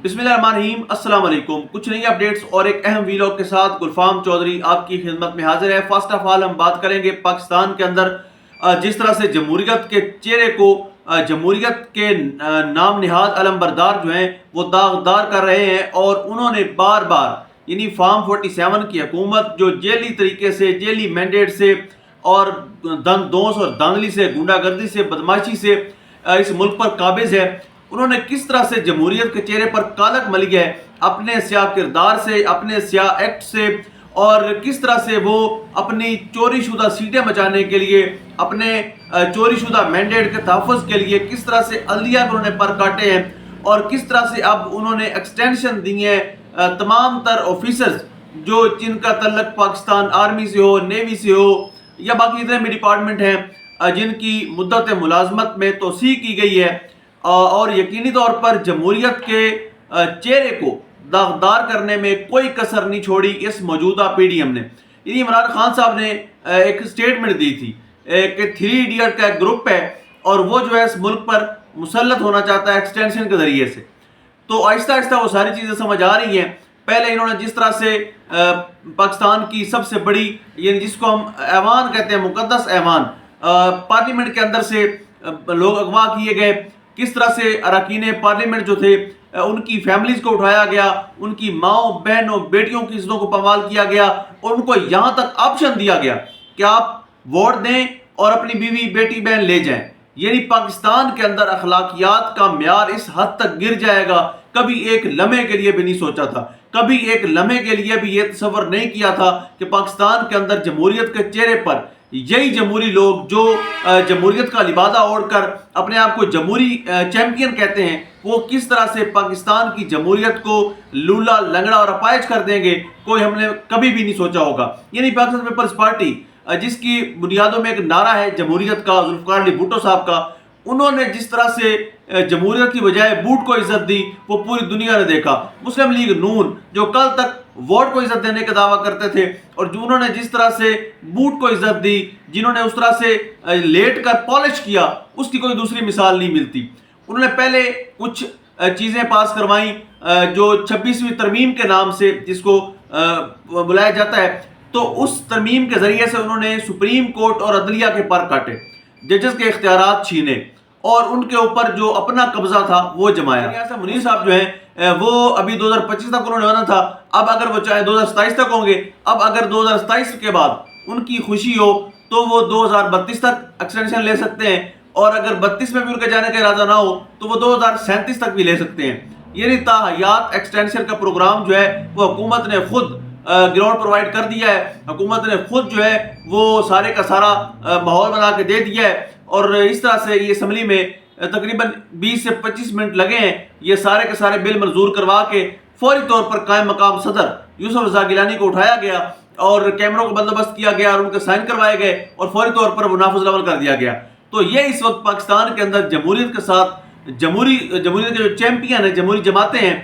बिस्मिल्लाहिर्रहमानिर्रहीम। अस्सलाम वालेकुम। कुछ नई अपडेट्स और एक अहम वीलॉग के साथ गुलफाम चौधरी आपकी खिदमत में हाजिर है। फर्स्ट ऑफ ऑल हम बात करेंगे पाकिस्तान के अंदर जिस तरह से जमहूरियत के चेहरे को जमहूरियत के नाम निहाद अलमबरदार जो हैं वो दागदार कर रहे हैं, और उन्होंने बार बार यानी फार्म 47 की हुकूमत जो जेली तरीके से, जेली मैंडेट से और दोष और धांधली से, गुंडागर्दी से, बदमाशी से इस मुल्क पर काबिज है, उन्होंने किस तरह से जमहूरियत के चेहरे पर कालक मली है अपने स्याह किरदार से, अपने स्याह एक्ट से, और किस तरह से वो अपनी चोरी शुदा सीटें बचाने के लिए, अपने चोरी शुदा मैंडेट के तहफ़्फ़ुज़ के लिए किस तरह से अदलिया को उन्होंने पर काटे हैं, और किस तरह से अब उन्होंने एक्सटेंशन दी है तमाम तर ऑफिसर्स जो जिनका तल्लक पाकिस्तान आर्मी से हो, नेवी से हो या बाकी इतने भी डिपार्टमेंट हैं जिनकी मुद्दत मुलाजमत में तोसी की गई है, और यकीनी तौर पर जमहूरियत के चेहरे को दागदार करने में कोई कसर नहीं छोड़ी इस मौजूदा पीडीएम ने। यानी इमरान खान साहब ने एक स्टेटमेंट दी थी कि 3 इडियट का एक ग्रुप है और वो जो है इस मुल्क पर मुसल्लत होना चाहता है एक्सटेंशन के ज़रिए से। तो आहिस्ता आहिस्ता वो सारी चीज़ें समझ आ रही हैं। पहले इन्होंने जिस तरह से पाकिस्तान की सबसे बड़ी, यानी जिसको हम ऐवान कहते हैं, मुकद्दस ऐवान, पार्लियामेंट के अंदर से लोग अगवा किए गए, किस तरह से अरकान पार्लियामेंट जो थे उनकी फैमिलीज़ को उठाया गया, उनकी माओ बहनों बेटियों की इज्जतों को पमाल किया गया, और उनको यहाँ तक ऑप्शन दिया गया कि आप वोट दें और अपनी बीवी बेटी बहन ले जाएं। यानी पाकिस्तान के अंदर अखलाकियात का म्यार इस हद तक गिर जाएगा, कभी एक लम्हे के लिए भी नहीं सोचा था, कभी एक लम्हे के लिए भी ये तसव्वुर नहीं किया था कि पाकिस्तान के अंदर जमहूरियत के चेहरे पर यही जमहूरी लोग जो जमहूरियत का लिबादा ओढ़कर अपने आप को जमहूरी चैंपियन कहते हैं, वो किस तरह से पाकिस्तान की जमहूरियत को लूला लंगड़ा और अपाइज कर देंगे, कोई हमने कभी भी नहीं सोचा होगा। यानी पाकिस्तान पीपल्स पार्टी जिसकी बुनियादों में एक नारा है जमहूरियत का, जुल्फ़िकार अली भुट्टो साहब का, उन्होंने जिस तरह से जमहूरियत की बजाय बूट को इज्जत दी वो पूरी दुनिया ने देखा। मुस्लिम लीग नून जो कल तक वोट को इज्जत देने का दावा करते थे, और जो उन्होंने जिस तरह से बूट को इज्जत दी, जिन्होंने उस तरह से लेट कर पॉलिश किया, उसकी कोई दूसरी मिसाल नहीं मिलती। उन्होंने पहले कुछ चीज़ें पास करवाई जो 26वीं तरमीम के नाम से जिसको बुलाया जाता है, तो उस तरमीम के ज़रिए से उन्होंने सुप्रीम कोर्ट और अदलिया के पर काटे, जजेस के इख्तियारात छीने और उनके ऊपर जो अपना कब्जा था वो जमाया। ऐसा मुनीर साहब जो हैं वो अभी 2025 तक उन्होंने होना था, अब अगर वो चाहे 2027 तक होंगे, अब अगर 2027 के बाद उनकी खुशी हो तो वो 2032 तक एक्सटेंशन ले सकते हैं, और अगर 32 में भी उनके जाने का इरादा ना हो तो वो 2037 तक भी ले सकते हैं। यानी ताहयात एक्सटेंशन का प्रोग्राम जो है वो हुकूमत ने खुद ग्राउंड प्रोवाइड कर दिया है, हुकूमत ने खुद जो है वो सारे का सारा माहौल बना के दे दिया है, और इस तरह से ये असम्बली में तकरीबन 20 से 25 मिनट लगे हैं ये सारे के सारे बिल मंजूर करवा के फौरी तौर पर कायम मकाम सदर यूसुफ रज़ा गिलानी को उठाया गया और कैमरों का बंदोबस्त किया गया और उनके साइन करवाए गए और फौरी तौर पर वो नाफिज अमल कर दिया गया। तो ये इस वक्त पाकिस्तान के अंदर जमहूरियत के साथ जमहूरियत के जो चैंपियन है, जमहूरी जमातें हैं,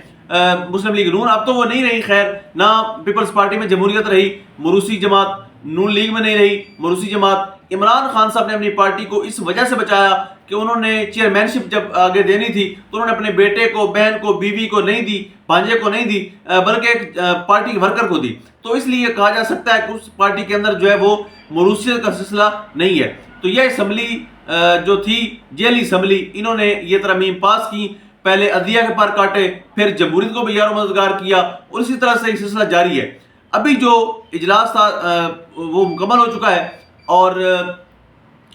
मुस्लिम लीग नून, अब तो वो नहीं रही, खैर ना पीपल्स पार्टी में जमहूरियत रही, मरूसी जमात नून लीग में नहीं रही, मरूसी जमात। इमरान खान साहब ने अपनी पार्टी को इस वजह से बचाया कि उन्होंने चेयरमैनशिप जब आगे देनी थी तो उन्होंने अपने बेटे को, बहन को, बीवी को नहीं दी, भांजे को नहीं दी, बल्कि एक पार्टी के वर्कर को दी। तो इसलिए कहा जा सकता है कि उस पार्टी के अंदर जो है वो मरूसियत का सिलसिला नहीं है। तो यह असम्बली जो थी जेली असम्बली, इन्होंने ये तरमीम पास की, पहले अदलिया के पर काटे, फिर जमहूरियत को भी यार मददगार किया, और इसी तरह से सिलसिला जारी है। अभी जो इजलास था वो मुकम्मल हो चुका है, और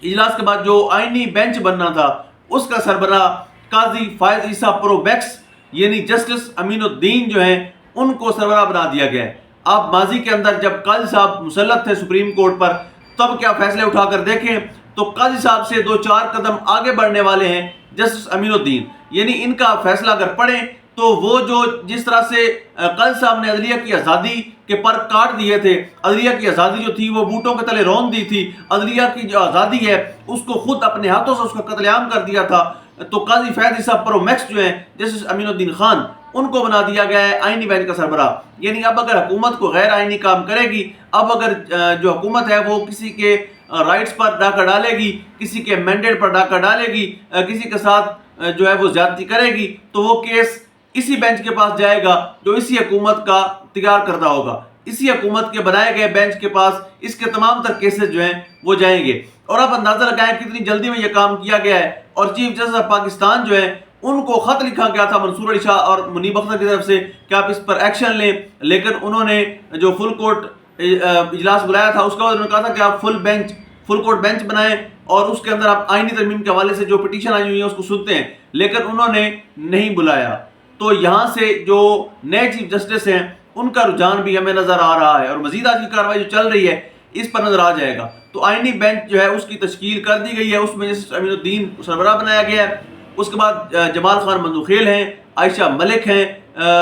इजलास के बाद जो आईनी बेंच बनना था उसका सरबराह काजी फायज ईसा प्रोबैक्स यानी जस्टिस अमीनुद्दीन जो हैं उनको सरबराह बना दिया गया है। आप माजी के अंदर जब काजी साहब मुसल्लत थे सुप्रीम कोर्ट पर, तब क्या फैसले उठाकर देखें तो काजी साहब से 2-4 कदम आगे बढ़ने वाले हैं जस्टिस अमीनुद्दीन। यानी इनका फैसला अगर पढ़ें तो वो जो जिस तरह से कल साहब ने अदलिया की आज़ादी के पर काट दिए थे, अदलिया की आज़ादी जो थी वो बूटों के तले रौंद दी थी, अदलिया की जो आज़ादी है उसको खुद अपने हाथों से उसका कत्लेआम कर दिया था। तो काजी फैज ईसा प्रोमैक्स जो हैं जस्टिस अमीनुद्दीन खान, उनको बना दिया गया है आईनी बेंच का सरबराह। यानी अब अगर हुकूमत को गैर आईनी काम करेगी, अब अगर जो हुकूमत है वो किसी के राइट्स पर डाका डालेगी, किसी के मैंडेट पर डाका डालेगी, किसी के साथ जो है वो ज्यादती करेगी, तो वो केस اسی بینچ کے پاس جائے گا جو اسی حکومت کا تیار کردہ ہوگا، اسی حکومت کے بنائے گئے بینچ کے پاس اس کے تمام تر کیسز جو ہیں وہ جائیں گے۔ اور آپ اندازہ لگائیں کتنی جلدی میں یہ کام کیا گیا ہے، اور چیف جسٹس آف پاکستان جو ہے ان کو خط لکھا گیا تھا منصور علی شاہ اور منیب اختر کی طرف سے کہ آپ اس پر ایکشن لیں، لیکن انہوں نے جو فل کورٹ اجلاس بلایا تھا اس کے بعد انہوں نے کہا تھا کہ آپ فل کورٹ بینچ بنائیں اور اس کے اندر آپ آئینی ترمیم کے حوالے سے جو پٹیشن آئی ہوئی ہیں اس کو سنتے ہیں، لیکن انہوں نے نہیں بلایا۔ تو یہاں سے جو نئے چیف جسٹس ہیں ان کا رجحان بھی ہمیں نظر آ رہا ہے، اور مزید آج کی کارروائی جو چل رہی ہے اس پر نظر آ جائے گا۔ تو آئینی بینچ جو ہے اس کی تشکیل کر دی گئی ہے، اس میں جسٹس امین الدین سربراہ بنایا گیا ہے۔ اس کے بعد جمال خان مندوخیل ہیں، عائشہ ملک ہیں،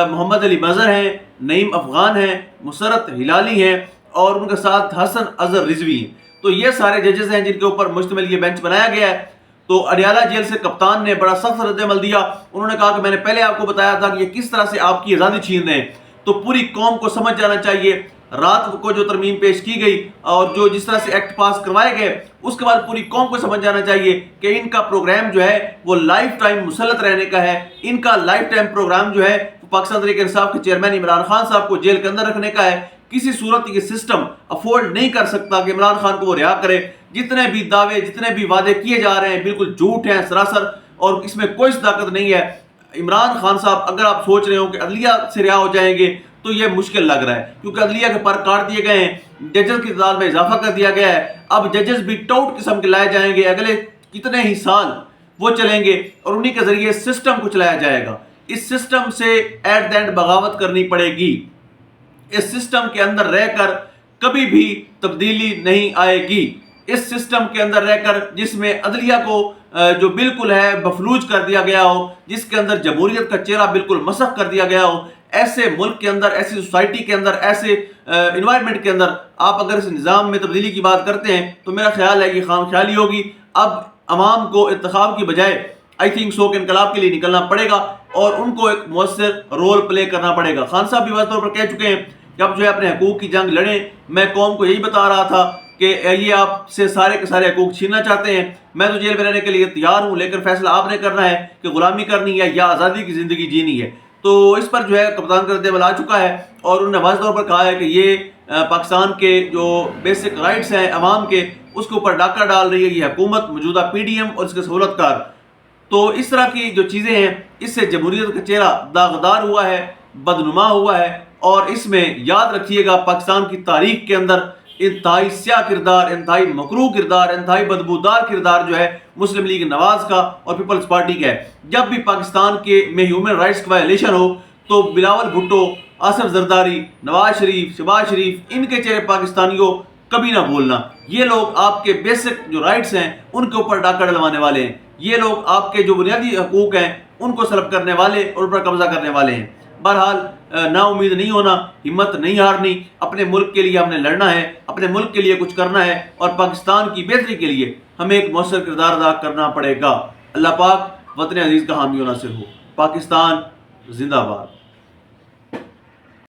محمد علی مظہر ہیں، نعیم افغان ہیں، مسرت ہلالی ہیں، اور ان کے ساتھ حسن اظہر رضوی ہیں۔ تو یہ سارے ججز ہیں جن کے اوپر مشتمل یہ بینچ بنایا گیا ہے۔ تو اڈیالہ جیل سے کپتان نے بڑا سخت رد عمل دیا، انہوں نے کہا کہ میں نے پہلے آپ کو بتایا تھا کہ یہ کس طرح سے آپ کی آزادی چھین رہے ہیں، تو پوری قوم کو سمجھ جانا چاہیے۔ رات کو جو ترمیم پیش کی گئی اور جو جس طرح سے ایکٹ پاس کروائے گئے، اس کے بعد پوری قوم کو سمجھ جانا چاہیے کہ ان کا پروگرام جو ہے وہ لائف ٹائم مسلط رہنے کا ہے۔ ان کا لائف ٹائم پروگرام جو ہے پاکستان تحریک انصاف کے چیئرمین عمران خان صاحب کو جیل کے اندر رکھنے کا ہے۔ کسی صورت یہ سسٹم افورڈ نہیں کر سکتا کہ عمران خان کو وہ رہا کرے۔ جتنے بھی دعوے، جتنے بھی وعدے کیے جا رہے ہیں بالکل جھوٹ ہیں سراسر، اور اس میں کوئی صداقت نہیں ہے۔ عمران خان صاحب اگر آپ سوچ رہے ہو کہ عدلیہ سے رہا ہو جائیں گے تو یہ مشکل لگ رہا ہے، کیونکہ عدلیہ کے پر کاٹ دیے گئے ہیں، ججز کی تعداد میں اضافہ کر دیا گیا ہے۔ اب ججز بھی ٹاؤٹ قسم کے لائے جائیں گے، اگلے کتنے ہی سال وہ چلیں گے، اور انہی کے ذریعے سسٹم کو چلایا جائے گا۔ اس سسٹم سے ایٹ دی اینڈ بغاوت کرنی پڑے گی۔ اس سسٹم کے اندر رہ کر کبھی بھی تبدیلی نہیں آئے گی۔ اس سسٹم کے اندر رہ کر جس میں عدلیہ کو جو بالکل ہے مفلوج کر دیا گیا ہو، جس کے اندر جمہوریت کا چہرہ بالکل مسخ کر دیا گیا ہو، ایسے ملک کے اندر، ایسی سوسائٹی کے اندر، ایسے انوائرمنٹ کے اندر آپ اگر اس نظام میں تبدیلی کی بات کرتے ہیں تو میرا خیال ہے کہ خام خیالی ہوگی۔ اب عوام کو انتخاب کی بجائے آئی تھنک سو کہ انقلاب کے لیے نکلنا پڑے گا، اور ان کو ایک مؤثر رول پلے کرنا پڑے گا۔ خان صاحب بھی واضح طور پر کہہ چکے ہیں کہ اب جو ہے اپنے حقوق کی جنگ لڑیں۔ میں قوم کو یہی بتا رہا تھا کہ یہ آپ سے سارے کے سارے حقوق چھیننا چاہتے ہیں، میں تو جیل میں رہنے کے لیے تیار ہوں، لیکن فیصلہ آپ نے کرنا ہے کہ غلامی کرنی ہے یا آزادی کی زندگی جینی ہے۔ تو اس پر جو ہے کپتان کا رد عمل آ چکا ہے، اور انہوں نے واضح طور پر کہا ہے کہ یہ پاکستان کے جو بیسک رائٹس ہیں عوام کے، اس کے اوپر ڈاکہ ڈال رہی ہے یہ حکومت، موجودہ پی ڈی ایم اور اس کے سہولت کار۔ تو اس طرح کی جو چیزیں ہیں، اس سے جمہوریت کا چہرہ داغدار ہوا ہے، بدنما ہوا ہے، اور اس میں یاد رکھیے گا پاکستان کی تاریخ کے اندر انتہائی سیاہ کردار، انتہائی مکروہ کردار، انتہائی بدبودار کردار جو ہے مسلم لیگ نواز کا اور پیپلز پارٹی کا ہے۔ جب بھی پاکستان کے میں ہیومن رائٹس کا وائلیشن ہو تو بلاول بھٹو، آصف زرداری، نواز شریف، شہباز شریف، ان کے چہرے پاکستانیوں کبھی نہ بھولنا۔ یہ لوگ آپ کے بیسک جو رائٹس ہیں ان کے اوپر ڈاکہ ڈلوانے والے ہیں، یہ لوگ آپ کے جو بنیادی حقوق ہیں ان کو سلب کرنے والے اور ان پر قبضہ کرنے والے ہیں۔ بہرحال نا امید نہیں ہونا، ہمت نہیں ہارنی، اپنے ملک کے لیے ہم نے لڑنا ہے، اپنے ملک کے لیے کچھ کرنا ہے، اور پاکستان کی بہتری کے لیے ہمیں ایک مؤثر کردار ادا کرنا پڑے گا۔ اللہ پاک وطن عزیز کا حامی و ناصر ہو۔ پاکستان زندہ باد۔